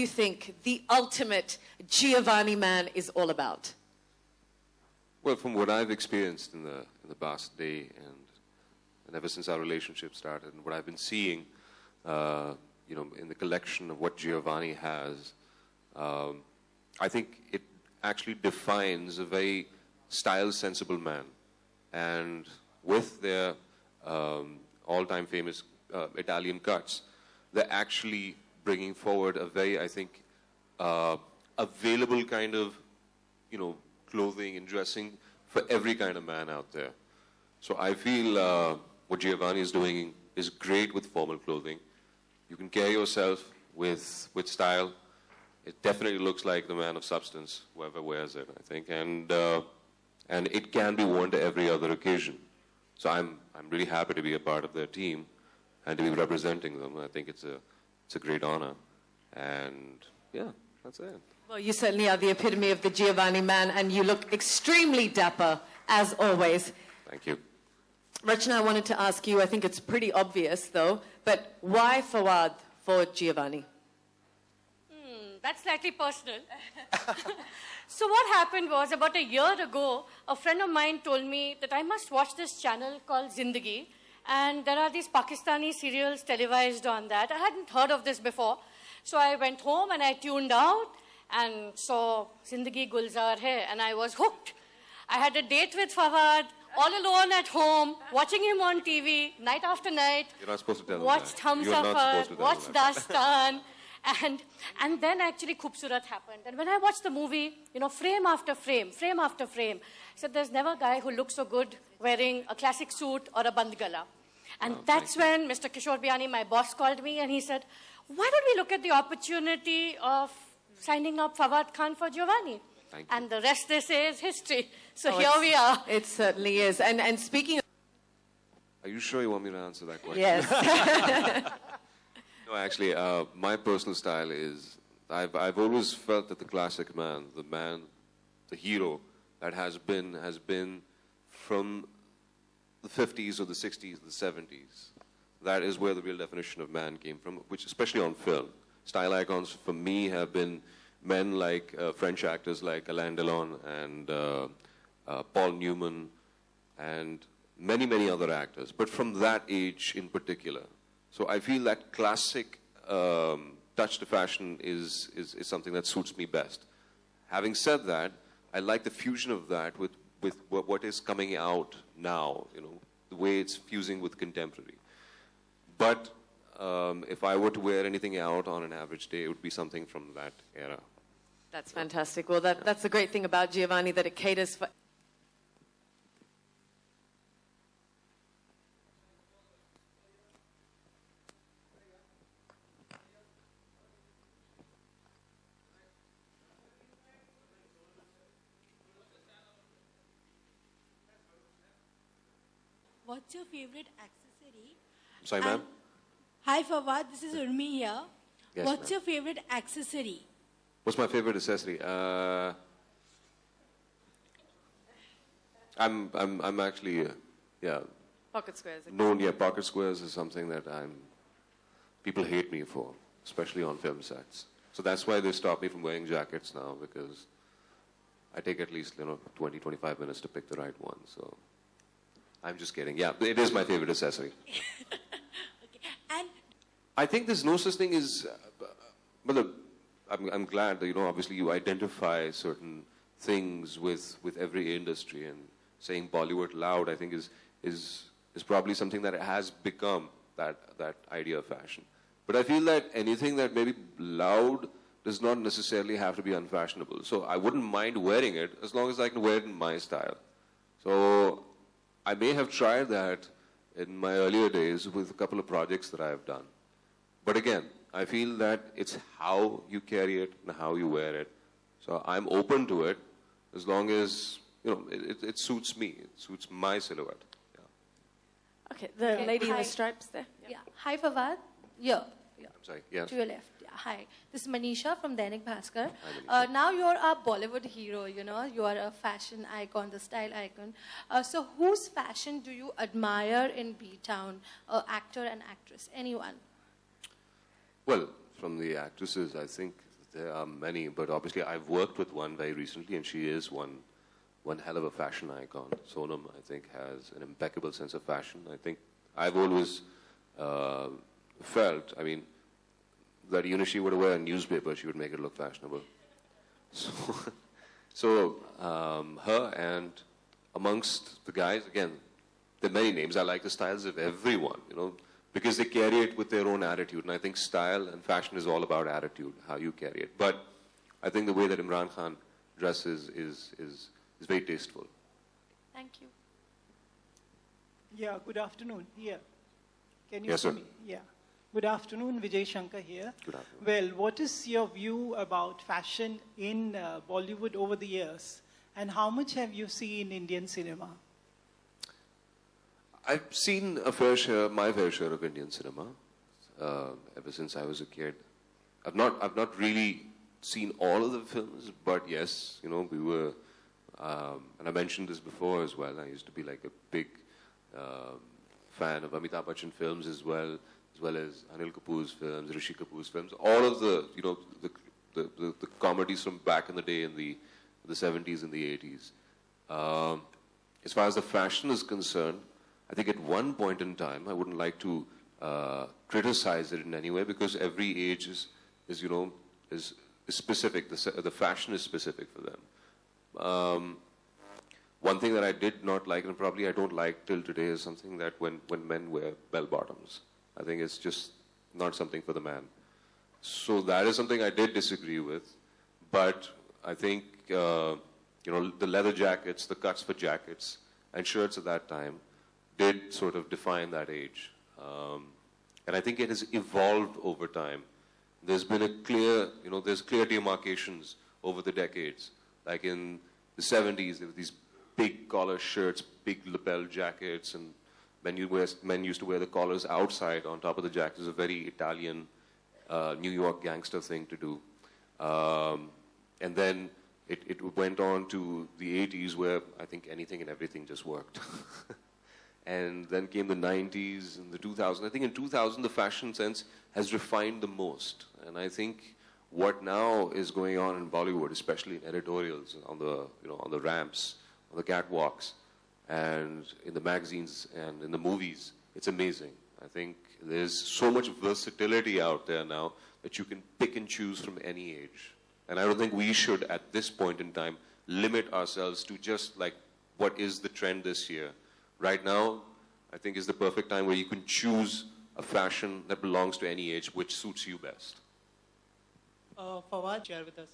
you think the ultimate Giovanni man is all about? Well, from what I've experienced in the past day and ever since our relationship started, and what I've been seeing, in the collection of what Giovanni has, I think it actually defines a very style-sensible man. And with their all-time famous Italian cuts, they're actually bringing forward a very, I think, available kind of, clothing and dressing for every kind of man out there. So I feel what Giovanni is doing is great with formal clothing. You can carry yourself with style. It definitely looks like the man of substance, whoever wears it, I think. And it can be worn to every other occasion. So I'm really happy to be a part of their team and to be representing them. I think it's a great honor. And yeah, that's it. Well, you certainly are the epitome of the Giovanni man, and you look extremely dapper, as always. Thank you. Rachna, I wanted to ask you, I think it's pretty obvious, though, but why Fawad for Giovanni? That's slightly personal. So what happened was, about a year ago, a friend of mine told me that I must watch this channel called Zindagi, and there are these Pakistani serials televised on that. I hadn't heard of this before. So I went home and I tuned out and saw Zindagi Gulzar Hai, and I was hooked. I had a date with Fawad, all alone at home, watching him on TV, night after night. You're not supposed to tell watched them that. Humsafar, watched Dastan, and then actually Khoobsurat happened. And when I watched the movie, frame after frame, I said, there's never a guy who looks so good wearing a classic suit or a band gala. And that's when Mr. Kishore Biani, my boss, called me and he said, why don't we look at the opportunity of signing up Fawad Khan for Giovanni? Thank you. And the rest, they say, is history. So here we are. It certainly is. And speaking of... Are you sure you want me to answer that question? Yes. No, actually, my personal style is, I've always felt that the classic man, the hero that has been from the 50s or the 60s, the 70s. That is where the real definition of man came from, which especially on film. Style icons for me have been men like French actors like Alain Delon and Paul Newman and many, many other actors, but from that age in particular. So I feel that classic touch to fashion is something that suits me best. Having said that, I like the fusion of that with what is coming out now, the way it's fusing with contemporary. But if I were to wear anything out on an average day, it would be something from that era. That's fantastic. Well, that's the great thing about Giovanni, that it caters for... What's your favorite accessory? Sorry, ma'am? Hi, Fawad. This is Urmi here. Yes, What's ma'am. your favorite accessory? What's my favorite accessory? I'm actually, Pocket squares. known. Yeah, pocket squares is something that people hate me for, especially on film sets. So that's why they stop me from wearing jackets now, because I take at least 20, 25 minutes to pick the right one. So I'm just kidding. Yeah, it is my favorite accessory. Okay. And I think there's no such thing as, I'm glad that, obviously you identify certain things with every industry, and saying Bollywood loud, I think is probably something that has become that idea of fashion. But I feel that anything that may be loud does not necessarily have to be unfashionable. So I wouldn't mind wearing it as long as I can wear it in my style. So I may have tried that in my earlier days with a couple of projects that I have done. But again, I feel that it's how you carry it and how you wear it. So I'm open to it as long as, it suits me. It suits my silhouette. Yeah. Okay, the lady in the stripes there. Yeah. Hi, Fawad. Yeah. I'm sorry, yes. To your left. Yeah. Hi. This is Manisha from Dainik Bhaskar. Hi, Manisha. Now you're a Bollywood hero, You are a fashion icon, the style icon. So whose fashion do you admire in B-Town? Actor and actress? Anyone? Well, from the actresses, I think There are many, but obviously I've worked with one very recently, and she is one hell of a fashion icon. Sonam, I think, has an impeccable sense of fashion. I think I've always felt, I mean, that even if she were to wear a newspaper, she would make it look fashionable. So, her and amongst the guys, again, there are many names. I like the styles of everyone, you know, because they carry it with their own attitude. And I think style and fashion is all about attitude, how you carry it. But I think the way that Imran Khan dresses is very tasteful. Thank you. Yeah, good afternoon. Here. Can you Yes, see sir. me? Yeah. Good afternoon, Vijay Shankar here. Good afternoon. Well, what is your view about fashion in Bollywood over the years? And how much have you seen Indian cinema? I've seen my fair share of Indian cinema ever since I was a kid. I've not really seen all of the films, but yes, you know, we were, and I mentioned this before as well. I used to be like a big fan of Amitabh Bachchan films as well as Anil Kapoor's films, Rishi Kapoor's films. All of the, you know, the comedies from back in the day in the 70s and the 80s. As far as the fashion is concerned, I think at one point in time, I wouldn't like to criticize it in any way, because every age is you know, is specific. The fashion is specific for them. One thing that I did not like, and probably I don't like till today, is something that when men wear bell bottoms. I think it's just not something for the man. So that is something I did disagree with. But I think, you know, the leather jackets, the cuts for jackets and shirts at that time did sort of define that age. And I think it has evolved over time. There's been a clear, you know, there's clear demarcations over the decades. Like in the 70s, there were these big collar shirts, big lapel jackets, and men used to wear the collars outside on top of the jackets. It was a very Italian, New York gangster thing to do. And then it went on to the 80s, where I think anything and everything just worked. And then came the 90s and the 2000s. I think in 2000, the fashion sense has refined the most. And I think what now is going on in Bollywood, especially in editorials, on the, you know, on the ramps, on the catwalks, and in the magazines and in the movies, it's amazing. I think there's so much versatility out there now that you can pick and choose from any age. And I don't think we should, at this point in time, limit ourselves to just like what is the trend this year. Right now, I think is the perfect time where you can choose a fashion that belongs to any age, which suits you best. Fawad, share with us.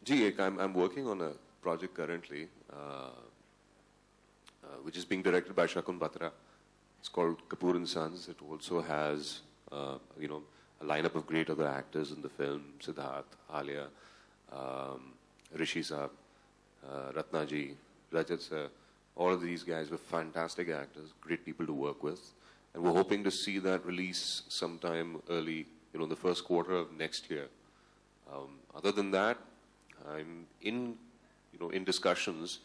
Gee, I'm working on a project currently, which is being directed by Shakun Batra. It's called Kapoor and Sons. It also has, you know, a lineup of great other actors in the film: Siddharth, Alia, Rishi Saab, Ratnaji, Rajat sir. All of these guys were fantastic actors, great people to work with. And we're hoping to see that release sometime early, you know, in the first quarter of next year. Other than that, I'm in discussions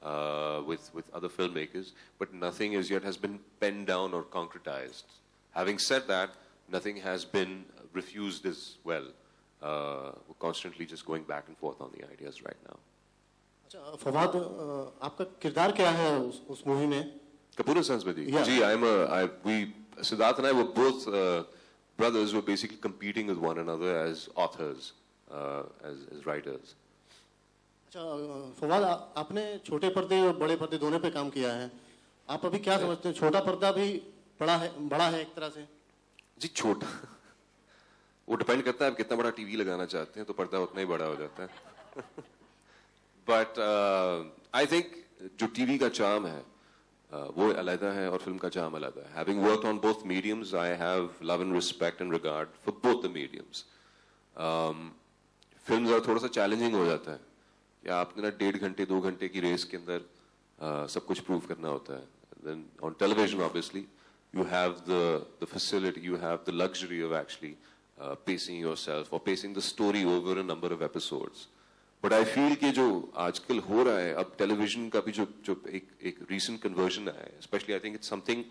with other filmmakers, but nothing as yet has been penned down or concretized. Having said that, nothing has been refused as well. We're constantly just going back and forth on the ideas right now. अच्छा फवाद आपका किरदार क्या है उस movie में? Kapoor and Sons, Yeah. Gee, Siddharth and I were both brothers who were basically competing with one another as authors, as writers. अच्छा फवाद आपने छोटे पर्दे और बड़े पर्दे दोनों पे काम किया है. आप अभी क्या समझते हैं, छोटा पर्दा भी बड़ा है एक तरह से? जी छोटा, वो डिपेंड करता है आप कितना बड़ा टीवी लगाना चाहते हैं, तो पर्दा उतना ही बड़ा हो जाता है. But I think जो टीवी का चार्म है वो अलग है और फिल्म का चार्म अलग है. Having worked on both mediums, I have love and respect and regard for both the mediums. Film जरा थोड़ा सा चैलेंजिंग हो जाता है कि आपने ना 1.5 घंटे 2 घंटे की रेस के अंदर सब कुछ प्रूव करना होता है. Then on television, obviously, you have the facility, you have the luxury of actually pacing yourself or pacing the story over a number of episodes. But I feel कि जो आजकल हो रहा है, अब television का भी जो एक recent conversion है, especially I think it's something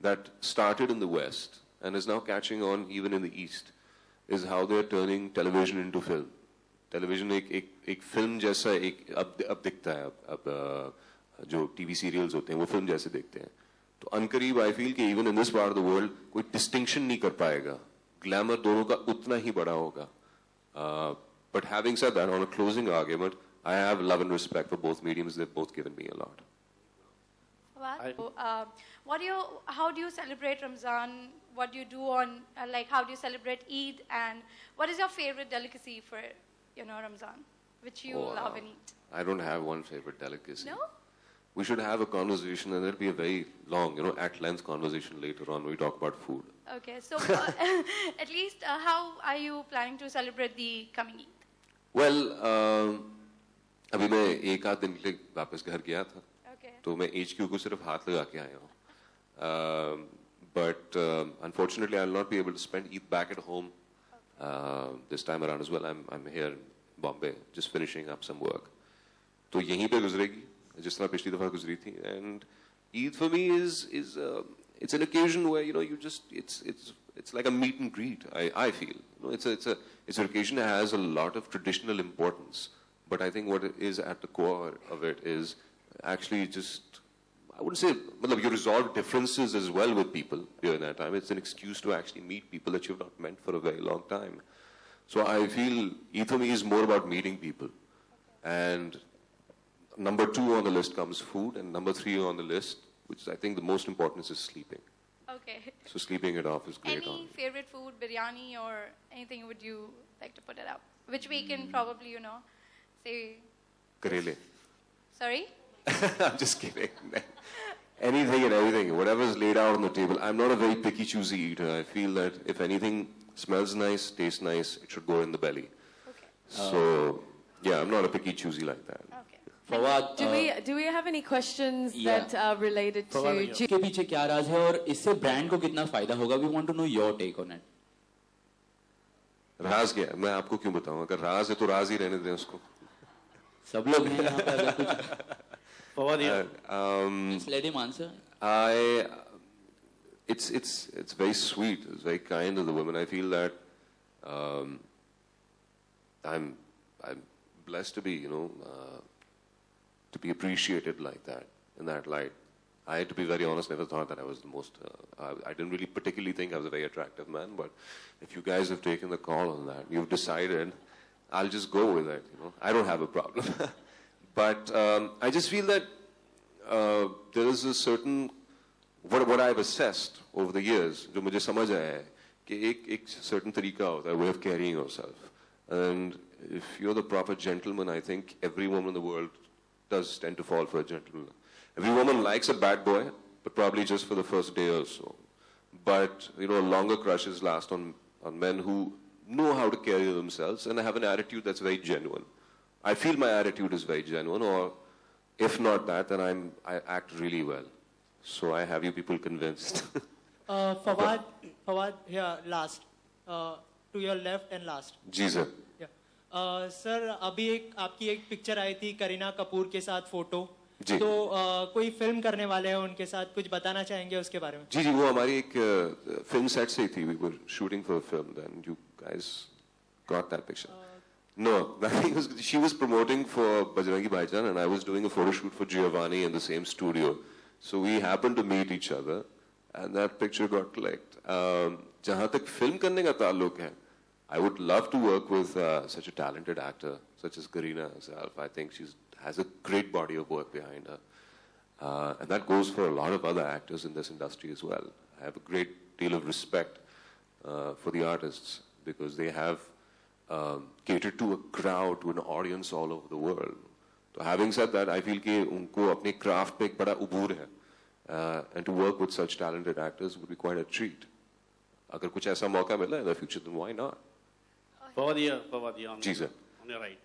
that started in the West and is now catching on even in the East. is how they're turning television into film. Television एक film जैसा अब दिखता है अब जो TV serials होते हैं वो film जैसे दिखते हैं. तो अनकरीब I feel कि even in this part of the world कोई distinction नहीं कर पाएगा. Glamour दोनों का उतना ही बड़ा होगा. But having said that, on a closing argument, I have love and respect for both mediums. They've both given me a lot. How do you celebrate Ramzan? What do you do on, how do you celebrate Eid? And what is your favorite delicacy for, Ramzan, which you love and eat? I don't have one favorite delicacy. No? We should have a conversation, and it'll be a very long, at-length conversation later on when we talk about food. Okay, so at least how are you planning to celebrate the coming Eid? Well, अभी मैं एक आध दिन के लिए वापस घर गया था. Okay. तो मैं HQ को सिर्फ हाथ लगा के आया हूँ. But unfortunately, I'll not be able to spend Eid back at home this time around as well. I'm here in Bombay, just finishing up some work. तो यहीं पे गुजरेगी, जिस तरह पिछली दफा गुजरी थी. And Eid for me is it's an occasion where you just it's like a meet and greet. I feel it's an occasion that has a lot of traditional importance. But I think what it is at the core of it is actually just, I wouldn't say, you resolve differences as well with people during that time. It's an excuse to actually meet people that you've not met for a very long time. So I feel Eid for me is more about meeting people. And number 2 on the list comes food, and number 3 on the list, which I think the most important is sleeping. Okay. So sleeping it off is great. Any favorite food, biryani or anything would you like to put it up? Which we can probably, say... Karele. Sorry? I'm just kidding. Anything and everything, whatever's laid out on the table. I'm not a very picky, choosy eater. I feel that if anything smells nice, tastes nice, it should go in the belly. Okay. So, yeah, I'm not a picky, choosy like that. Okay. Fawad, do we have any questions that are related to... के पीछे क्या राज है और इससे brand को कितना फायदा होगा? We want to know your take on it. राज क्या है? मैं आपको क्यों बताऊं? अगर राज है तो राज ही रहने दें उसको. सब लोग हैं यहाँ पे अगर कुछ. Fawad, Just let him answer. It's very sweet. It's very kind of the women. I feel that I'm blessed to be, to be appreciated like that, in that light. I had to be very honest, never thought that I was the most, I didn't really particularly think I was a very attractive man, but if you guys have taken the call on that, you've decided, I'll just go with it, I don't have a problem. But I just feel that there is a certain, what I've assessed over the years, जो मुझे समझ आया है, कि एक certain तरीका होता है, way of carrying yourself. And if you're the proper gentleman, I think every woman in the world does tend to fall for a gentleman. Every woman likes a bad boy, but probably just for the first day or so. But, longer crushes last on men who know how to carry themselves and have an attitude that's very genuine. I feel my attitude is very genuine, or if not that, then I act really well. So I have you people convinced. Fawad, here, last. To your left and last. जी sir. Yeah. Sir, अभी आपकी एक picture आई थी करीना कपूर के साथ photo. जी. तो कोई film करने वाले हैं उनके साथ, कुछ बताना चाहेंगे उसके बारे में? जी वो हमारी एक फिल्म सेट से ही थी. We were shooting for a film, then you guys got that picture. No, she was promoting for Bajrangi Bhaijaan, and I was doing a photo shoot for Giovanni in the same studio. So we happened to meet each other, and that picture got clicked. जहाँ तक film करने का ताल्लुक है, I would love to work with such a talented actor, such as Kareena herself. I think she has a great body of work behind her. And that goes for a lot of other actors in this industry as well. I have a great deal of respect for the artists because they have catered to a crowd, to an audience all over the world. So having said that, I feel कि उनको अपने craft पे एक बड़ा उबूर है. And to work with such talented actors would be quite a treat. अगर कुछ ऐसा मौका मिला in the future, then why not? Fawad, on your right.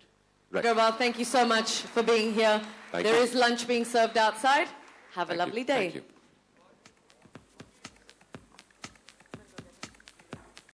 Right. Gurval, thank you so much for being here. Thank There you. is lunch being served outside. Have a Thank lovely you. day. Thank you.